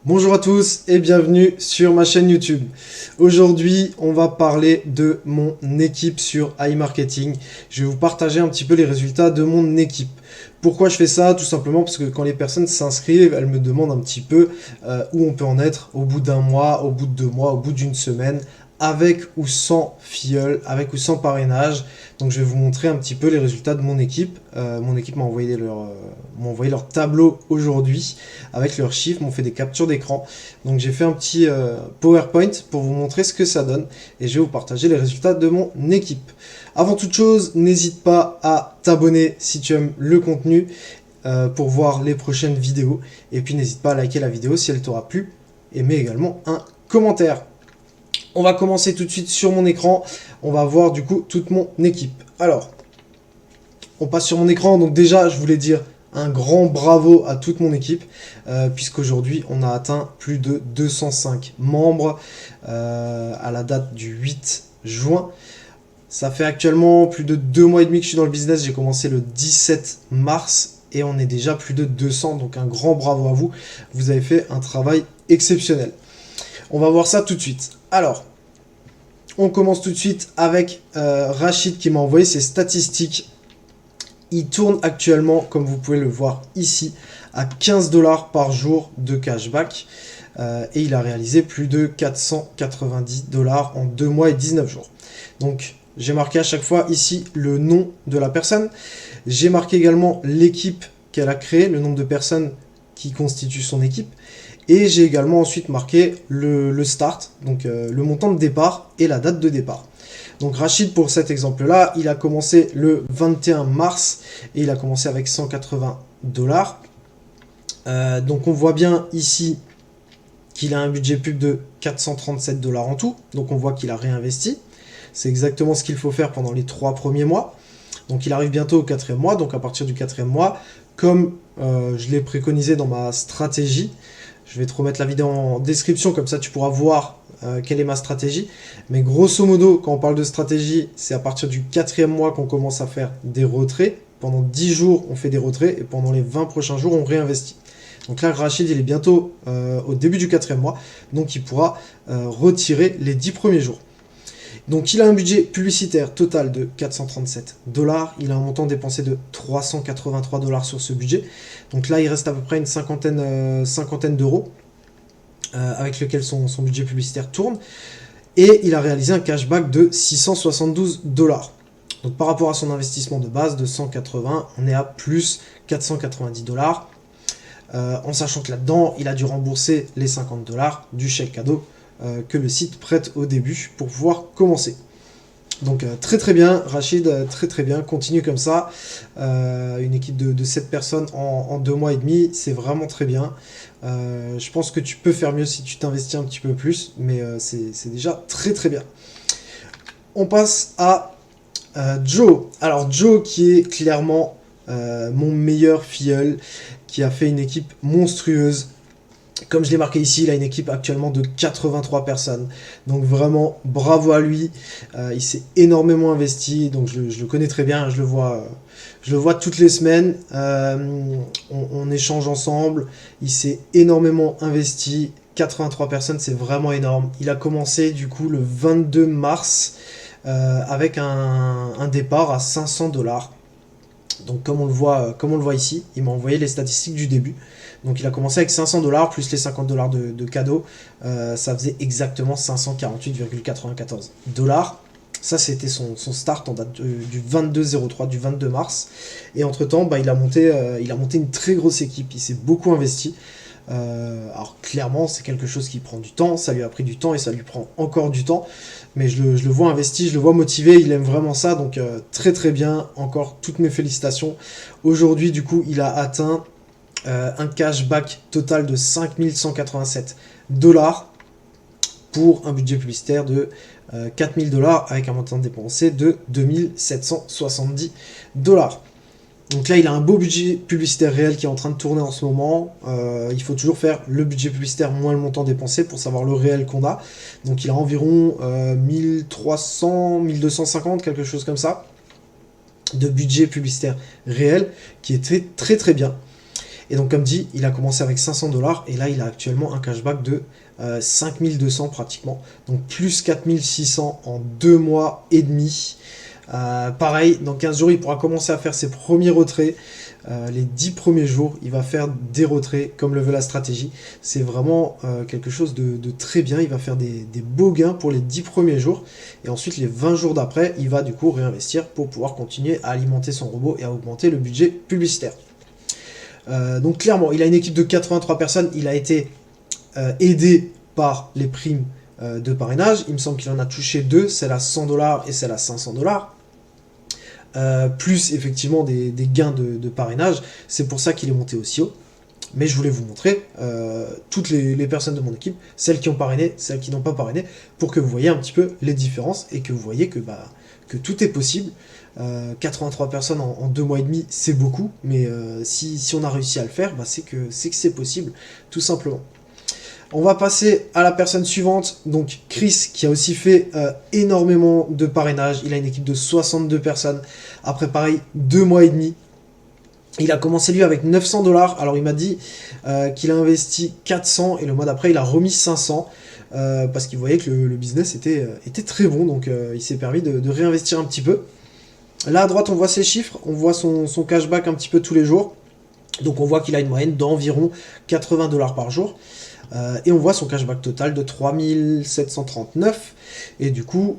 Bonjour à tous et bienvenue sur ma chaîne YouTube. Aujourd'hui, on va parler de mon équipe sur iMarketing. Je vais vous partager un petit peu les résultats de mon équipe. Pourquoi je fais ça? Tout simplement parce que quand les personnes s'inscrivent, elles me demandent un petit peu où on peut en être au bout d'un mois, au bout de 2 mois, au bout d'une semaine, avec ou sans filleul, avec ou sans parrainage. Donc je vais vous montrer un petit peu les résultats de mon équipe. Mon équipe m'a envoyé leur tableau aujourd'hui avec leurs chiffres, m'ont fait des captures d'écran. Donc j'ai fait un petit PowerPoint pour vous montrer ce que ça donne et je vais vous partager les résultats de mon équipe. Avant toute chose, n'hésite pas à t'abonner si tu aimes le contenu pour voir les prochaines vidéos. Et puis n'hésite pas à liker la vidéo si elle t'aura plu et mets également un commentaire. On va commencer tout de suite sur mon écran. On va voir du coup toute mon équipe. Alors, on passe sur mon écran. Donc déjà, je voulais dire un grand bravo à toute mon équipe, puisqu'aujourd'hui, on a atteint plus de 205 membres à la date du 8 juin. Ça fait actuellement plus de 2 mois et demi que je suis dans le business. J'ai commencé le 17 mars et on est déjà plus de 200. Donc un grand bravo à vous. Vous avez fait un travail exceptionnel. On va voir ça tout de suite. Alors, on commence tout de suite avec Rachid qui m'a envoyé ses statistiques. Il tourne actuellement, comme vous pouvez le voir ici, à 15 $ par jour de cashback. Et il a réalisé plus de 490 $ en 2 mois et 19 jours. Donc, j'ai marqué à chaque fois ici le nom de la personne. J'ai marqué également l'équipe qu'elle a créée, le nombre de personnes qui constituent son équipe. Et j'ai également ensuite marqué le start, donc le montant de départ et la date de départ. Donc Rachid, pour cet exemple-là, il a commencé le 21 mars et il a commencé avec 180 $. Donc on voit bien ici qu'il a un budget pub de 437 $ en tout. Donc on voit qu'il a réinvesti. C'est exactement ce qu'il faut faire pendant les 3 premiers mois. Donc il arrive bientôt au 4e mois. Donc à partir du 4e mois, comme je l'ai préconisé dans ma stratégie, je vais te remettre la vidéo en description, comme ça tu pourras voir quelle est ma stratégie. Mais grosso modo, quand on parle de stratégie, c'est à partir du 4e mois qu'on commence à faire des retraits. Pendant 10 jours, on fait des retraits et pendant les 20 prochains jours, on réinvestit. Donc là, Rachid, il est bientôt au début du 4e mois, donc il pourra retirer les 10 premiers jours. Donc il a un budget publicitaire total de 437 $. Il a un montant dépensé de 383 $ sur ce budget. Donc là, il reste à peu près une cinquantaine d'euros avec lequel son budget publicitaire tourne. Et il a réalisé un cashback de 672 $. Donc par rapport à son investissement de base de 180, on est à plus 490 $. En sachant que là-dedans, il a dû rembourser les 50 $ du chèque cadeau que le site prête au début pour pouvoir commencer. Donc très très bien, Rachid, très très bien, continue comme ça. Une équipe de 7 personnes en 2 mois et demi, c'est vraiment très bien. Je pense que tu peux faire mieux si tu t'investis un petit peu plus, mais c'est déjà très très bien. On passe à Joe. Alors Joe qui est clairement mon meilleur filleul, qui a fait une équipe monstrueuse. Comme je l'ai marqué ici, il a une équipe actuellement de 83 personnes. Donc vraiment, bravo à lui. Il s'est énormément investi. Donc je le connais très bien. Je le vois toutes les semaines. On échange ensemble. Il s'est énormément investi. 83 personnes, c'est vraiment énorme. Il a commencé du coup le 22 mars avec un départ à 500 $. Donc comme on le voit ici, il m'a envoyé les statistiques du début. Donc il a commencé avec 500 $ plus les 50 $ de cadeaux. Ça faisait exactement 548,94 $. Ça, c'était son start en date du 22-03, du 22 mars. Et entre-temps, il a monté une très grosse équipe. Il s'est beaucoup investi. Alors clairement, c'est quelque chose qui prend du temps. Ça lui a pris du temps et ça lui prend encore du temps. Mais je le vois investi, je le vois motivé. Il aime vraiment ça. Donc très très bien. Encore toutes mes félicitations. Aujourd'hui, du coup, il a atteint un cashback total de 5187 $ pour un budget publicitaire de 4000 $ avec un montant dépensé de 2770 $. Donc là, il a un beau budget publicitaire réel qui est en train de tourner en ce moment. Il faut toujours faire le budget publicitaire moins le montant dépensé pour savoir le réel qu'on a. Donc il a environ 1300, 1250, quelque chose comme ça, de budget publicitaire réel, qui était très très bien. Et donc comme dit, il a commencé avec 500 $, et là il a actuellement un cashback de 5200 pratiquement. Donc plus 4600 en 2 mois et demi. Pareil, dans 15 jours, il pourra commencer à faire ses premiers retraits. Les 10 premiers jours, il va faire des retraits comme le veut la stratégie. C'est vraiment quelque chose de très bien. Il va faire des beaux gains pour les 10 premiers jours. Et ensuite, les 20 jours d'après, il va du coup réinvestir pour pouvoir continuer à alimenter son robot et à augmenter le budget publicitaire. Donc clairement, il a une équipe de 83 personnes. Il a été aidé par les primes de parrainage. Il me semble qu'il en a touché 2, celle à 100 $ et celle à 500 $. Plus effectivement des gains de parrainage. C'est pour ça qu'il est monté aussi haut. Mais je voulais vous montrer toutes les personnes de mon équipe, celles qui ont parrainé, celles qui n'ont pas parrainé, pour que vous voyez un petit peu les différences et que vous voyez que tout est possible. 83 personnes en 2 mois et demi, c'est beaucoup, mais si on a réussi à le faire, c'est que c'est possible, tout simplement. On va passer à la personne suivante, donc Chris, qui a aussi fait énormément de parrainage. Il a une équipe de 62 personnes. Après pareil, 2 mois et demi. Il a commencé lui avec 900 $. Alors il m'a dit qu'il a investi 400 et le mois d'après il a remis 500 parce qu'il voyait que le business était très bon. Donc il s'est permis de réinvestir un petit peu. Là à droite on voit ses chiffres, on voit son cashback un petit peu tous les jours. Donc on voit qu'il a une moyenne d'environ 80 $ par jour. Et on voit son cashback total de 3739 et du coup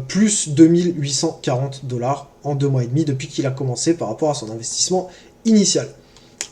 plus 2840 $ en 2 mois et demi depuis qu'il a commencé par rapport à son investissement initial.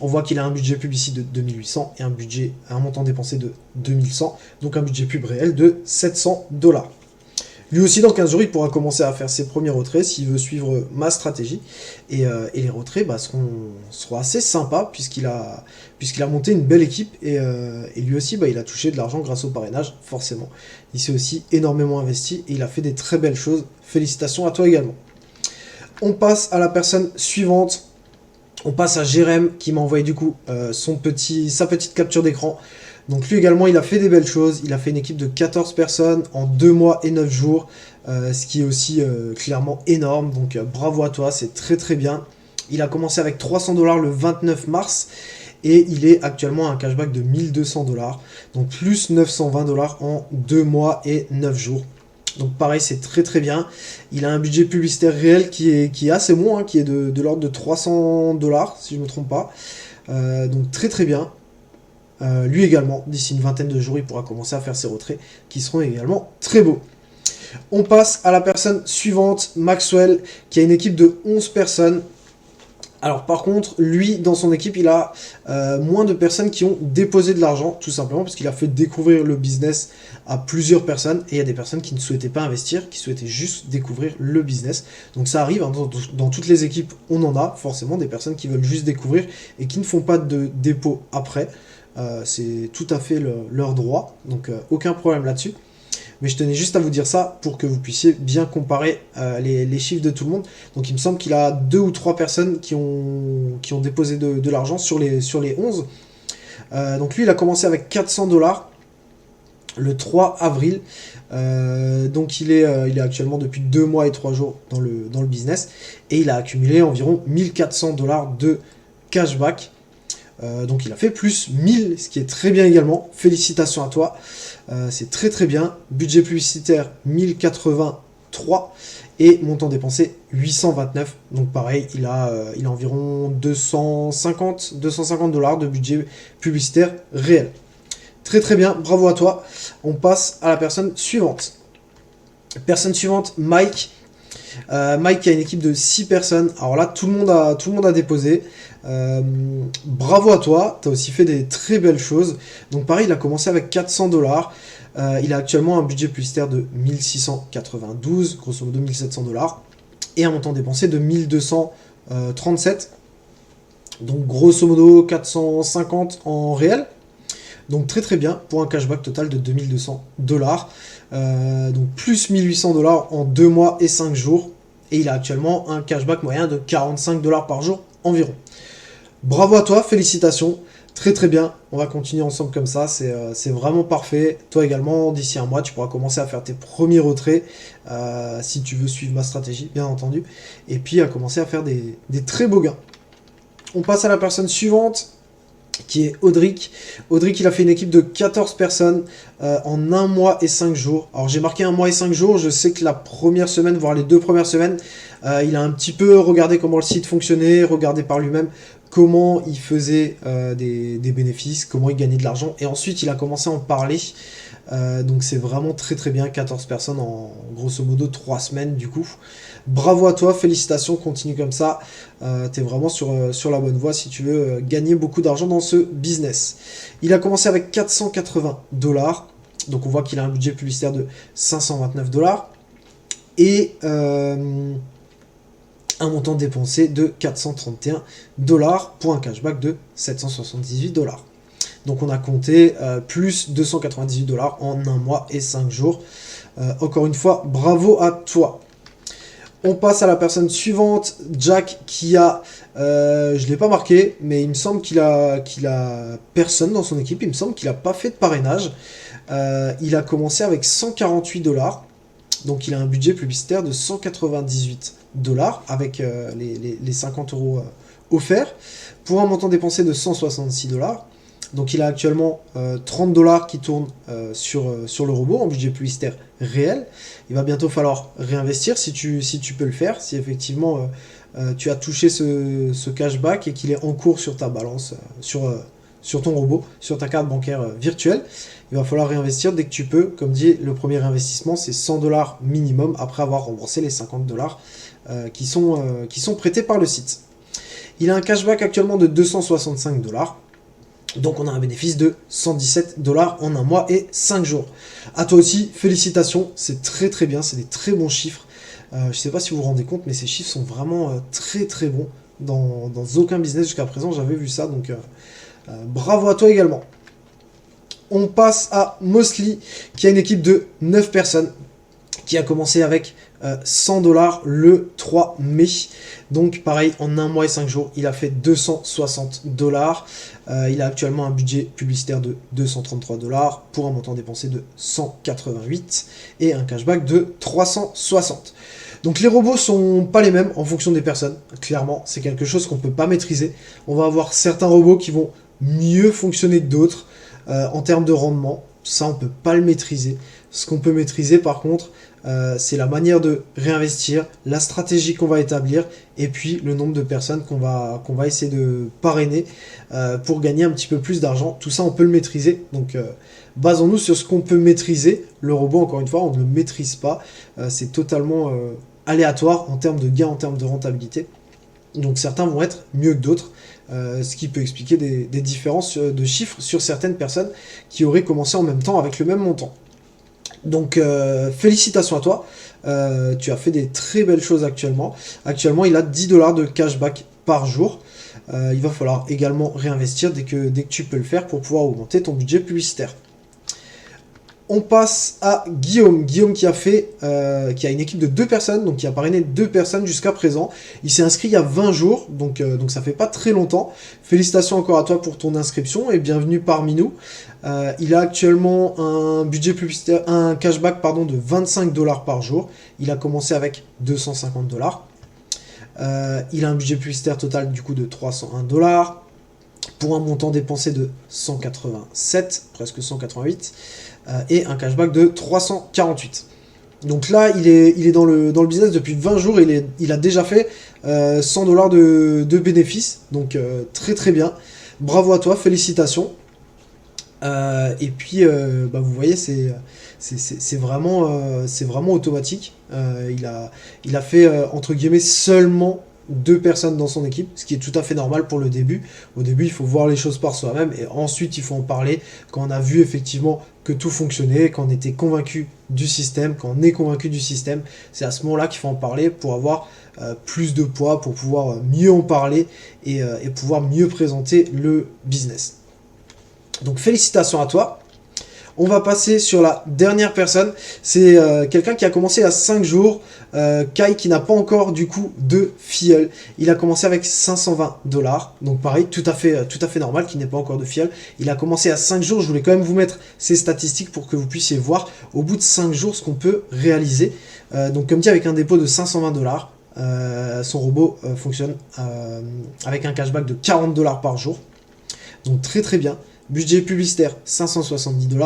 On voit qu'il a un budget publicité de 2800 et un montant dépensé de 2100, donc un budget pub réel de 700 $. Lui aussi, dans 15 jours, il pourra commencer à faire ses premiers retraits s'il veut suivre ma stratégie. Et les retraits seront assez sympas puisqu'il a monté une belle équipe. Et lui aussi, il a touché de l'argent grâce au parrainage, forcément. Il s'est aussi énormément investi et il a fait des très belles choses. Félicitations à toi également. On passe à la personne suivante. On passe à Jérém qui m'a envoyé du coup sa petite capture d'écran. Donc lui également, il a fait des belles choses. Il a fait une équipe de 14 personnes en 2 mois et 9 jours. Ce qui est aussi clairement énorme. Donc bravo à toi, c'est très très bien. Il a commencé avec 300 $ le 29 mars. Et il est actuellement à un cashback de 1200 $. Donc plus 920 $ en 2 mois et 9 jours. Donc pareil, c'est très très bien. Il a un budget publicitaire réel qui est assez bon, qui est de l'ordre de 300 $, si je ne me trompe pas. Donc très très bien. Lui également, d'ici une vingtaine de jours, il pourra commencer à faire ses retraits qui seront également très beaux. On passe à la personne suivante, Maxwell, qui a une équipe de 11 personnes. Alors par contre, lui, dans son équipe, il a moins de personnes qui ont déposé de l'argent, tout simplement parce qu'il a fait découvrir le business à plusieurs personnes, et il y a des personnes qui ne souhaitaient pas investir, qui souhaitaient juste découvrir le business. Donc ça arrive, dans toutes les équipes, on en a forcément des personnes qui veulent juste découvrir et qui ne font pas de dépôt après. C'est tout à fait leur droit, donc aucun problème là-dessus. Mais je tenais juste à vous dire ça pour que vous puissiez bien comparer les chiffres de tout le monde. Donc il me semble qu'il a 2 ou 3 personnes qui ont déposé de l'argent sur les 11. Donc lui, il a commencé avec 400 $ le 3 avril. Donc il est actuellement depuis 2 mois et 3 jours dans le business. Et il a accumulé environ 1400 $ de cashback. Donc il a fait plus 1000, ce qui est très bien également. Félicitations à toi. C'est très très bien. Budget publicitaire 1083 et montant dépensé 829. Donc pareil, il a environ 250 $ de budget publicitaire réel. Très très bien, bravo à toi. On passe à la personne suivante. Personne suivante, Mike. Mike qui a une équipe de 6 personnes. Alors là, tout le monde a déposé. Bravo à toi, tu as aussi fait des très belles choses. Donc pareil, il a commencé avec 400 $. Il a actuellement un budget publicitaire de 1692, grosso modo 1700 $, et un montant dépensé de 1237. Donc grosso modo 450 en réel. Donc très très bien pour un cashback total de 2200 $. Donc plus 1800 $ en 2 mois et 5 jours. Et il a actuellement un cashback moyen de 45 $ par jour environ. Bravo à toi, félicitations. Très très bien, on va continuer ensemble comme ça, c'est vraiment parfait. Toi également, d'ici un mois, tu pourras commencer à faire tes premiers retraits, si tu veux suivre ma stratégie, bien entendu. Et puis à commencer à faire des très beaux gains. On passe à la personne suivante. qui est Audric. Audric, il a fait une équipe de 14 personnes en 1 mois et 5 jours. Alors j'ai marqué 1 mois et 5 jours, je sais que la première semaine, voire les 2 premières semaines, il a un petit peu regardé comment le site fonctionnait, regardé par lui-même comment il faisait des bénéfices, comment il gagnait de l'argent, et ensuite il a commencé à en parler. Donc c'est vraiment très très bien, 14 personnes en grosso modo 3 semaines du coup. Bravo à toi, félicitations, continue comme ça. T'es vraiment sur la bonne voie si tu veux gagner beaucoup d'argent dans ce business. Il a commencé avec 480 $, donc on voit qu'il a un budget publicitaire de 529 $, et un montant dépensé de 431 $ pour un cashback de 778 $. Donc on a compté plus 298 $ en 1 mois et 5 jours. Encore une fois, bravo à toi. On passe à la personne suivante, Jack, qui a, je ne l'ai pas marqué, mais il me semble qu'il a personne dans son équipe, il me semble qu'il n'a pas fait de parrainage. Il a commencé avec 148 $, donc il a un budget publicitaire de 198 $ avec les 50 € offerts, pour un montant dépensé de 166 $. Donc il a actuellement 30 $ qui tournent sur le robot en budget publicitaire réel. Il va bientôt falloir réinvestir si tu peux le faire, si effectivement tu as touché ce cashback et qu'il est en cours sur ta balance, sur ton robot, sur ta carte bancaire virtuelle. Il va falloir réinvestir dès que tu peux. Comme dit, le premier investissement c'est 100 $ minimum après avoir remboursé les 50 $ qui sont prêtés par le site. Il a un cashback actuellement de 265 $. Donc on a un bénéfice de 117 $ en 1 mois et 5 jours. À toi aussi, félicitations, c'est très très bien, c'est des très bons chiffres. Je ne sais pas si vous vous rendez compte, mais ces chiffres sont vraiment très très bons. Dans aucun business jusqu'à présent, j'avais vu ça, donc bravo à toi également. On passe à Mosley, qui a une équipe de 9 personnes, qui a commencé avec 100 $ le 3 mai. Donc pareil, en 1 mois et 5 jours, il a fait 260 $. Il a actuellement un budget publicitaire de 233 $ pour un montant dépensé de 188 et un cashback de 360. Donc les robots sont pas les mêmes en fonction des personnes. Clairement, c'est quelque chose qu'on peut pas maîtriser. On va avoir certains robots qui vont mieux fonctionner que d'autres en termes de rendement. Ça, on peut pas le maîtriser. Ce qu'on peut maîtriser par contre, c'est la manière de réinvestir, la stratégie qu'on va établir, et puis le nombre de personnes qu'on va essayer de parrainer pour gagner un petit peu plus d'argent. Tout ça, on peut le maîtriser. Donc, basons-nous sur ce qu'on peut maîtriser. Le robot, encore une fois, on ne le maîtrise pas. C'est totalement aléatoire en termes de gains, en termes de rentabilité. Donc, certains vont être mieux que d'autres. Ce qui peut expliquer des différences de chiffres sur certaines personnes qui auraient commencé en même temps avec le même montant. Donc félicitations à toi, tu as fait des très belles choses actuellement. Actuellement il a 10 $ de cashback par jour. Il va falloir également réinvestir dès que tu peux le faire pour pouvoir augmenter ton budget publicitaire. On passe à Guillaume. Guillaume qui a une équipe de 2 personnes, donc qui a parrainé 2 personnes jusqu'à présent. Il s'est inscrit il y a 20 jours, donc ça fait pas très longtemps. Félicitations encore à toi pour ton inscription et bienvenue parmi nous. Il a actuellement un budget publicitaire, un cashback pardon, de 25 $ par jour. Il a commencé avec 250 $. Il a un budget publicitaire total du coup de 301 $ pour un montant dépensé de 187, presque 188. Et un cashback de 348. Donc là, il est dans le business depuis 20 jours, il a déjà fait 100 $ de bénéfices, donc très très bien. Bravo à toi, félicitations. Et puis, vous voyez, c'est vraiment automatique. Il a fait, entre guillemets, seulement 2 personnes dans son équipe, ce qui est tout à fait normal pour le début. Au début, il faut voir les choses par soi-même et ensuite il faut en parler quand on a vu effectivement que tout fonctionnait, quand on était convaincu du système, quand on est convaincu du système. C'est à ce moment-là qu'il faut en parler pour avoir plus de poids, pour pouvoir mieux en parler et pouvoir mieux présenter le business. Donc félicitations à toi. On va passer sur la dernière personne. C'est quelqu'un qui a commencé à 5 jours. Kai qui n'a pas encore du coup de filleul. Il a commencé avec 520 $. Donc pareil, tout à fait normal qu'il n'ait pas encore de filleul. Il a commencé à 5 jours. Je voulais quand même vous mettre ces statistiques pour que vous puissiez voir au bout de 5 jours ce qu'on peut réaliser. Donc comme dit, avec un dépôt de 520 $, son robot fonctionne avec un cashback de 40 $ par jour. Donc très très bien. Budget publicitaire 570 $,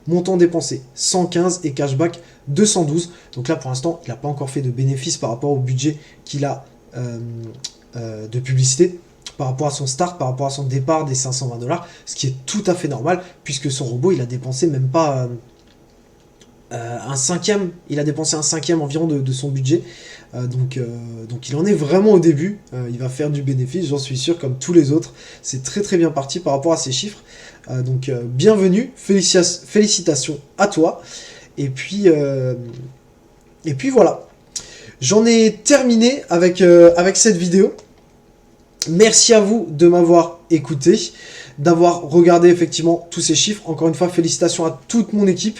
montant dépensé 115 et cashback 212. Donc là pour l'instant il n'a pas encore fait de bénéfice par rapport au budget qu'il a de publicité, par rapport à son start, par rapport à son départ des 520 $, ce qui est tout à fait normal puisque son robot il a dépensé même pas un cinquième, il a dépensé un cinquième environ de son budget. Donc il en est vraiment au début, il va faire du bénéfice, j'en suis sûr, comme tous les autres. C'est très très bien parti par rapport à ces chiffres. Bienvenue, félicitations à toi. Et puis voilà. J'en ai terminé avec cette vidéo. Merci à vous de m'avoir écouté, d'avoir regardé effectivement tous ces chiffres. Encore une fois, félicitations à toute mon équipe.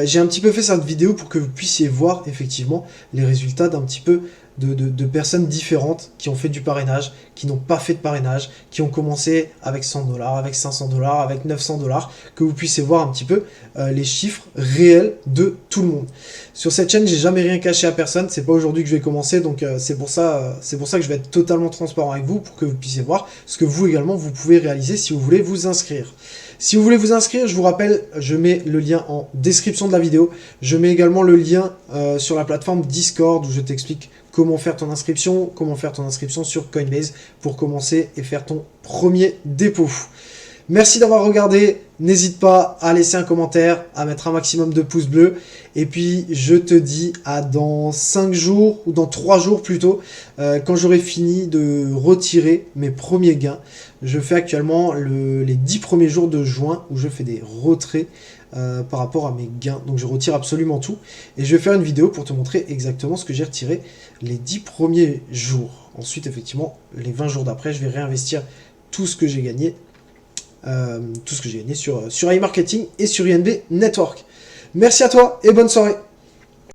J'ai un petit peu fait cette vidéo pour que vous puissiez voir effectivement les résultats d'un petit peu de personnes différentes qui ont fait du parrainage, qui n'ont pas fait de parrainage, qui ont commencé avec 100 $, avec 500 $, avec 900 $, que vous puissiez voir un petit peu les chiffres réels de tout le monde. Sur cette chaîne, j'ai jamais rien caché à personne, c'est pas aujourd'hui que je vais commencer, donc c'est pour ça que je vais être totalement transparent avec vous, pour que vous puissiez voir ce que vous également vous pouvez réaliser si vous voulez vous inscrire. Si vous voulez vous inscrire, je vous rappelle, je mets le lien en description de la vidéo. Je mets également le lien sur la plateforme Discord où je t'explique comment faire ton inscription sur Coinbase pour commencer et faire ton premier dépôt. Merci d'avoir regardé, n'hésite pas à laisser un commentaire, à mettre un maximum de pouces bleus, et puis je te dis à dans 5 jours, ou dans 3 jours plutôt, quand j'aurai fini de retirer mes premiers gains. Je fais actuellement les 10 premiers jours de juin, où je fais des retraits par rapport à mes gains, donc je retire absolument tout, et je vais faire une vidéo pour te montrer exactement ce que j'ai retiré les 10 premiers jours. Ensuite, effectivement, les 20 jours d'après, je vais réinvestir tout ce que j'ai gagné, sur iMarketing et sur INB Network. Merci à toi et bonne soirée.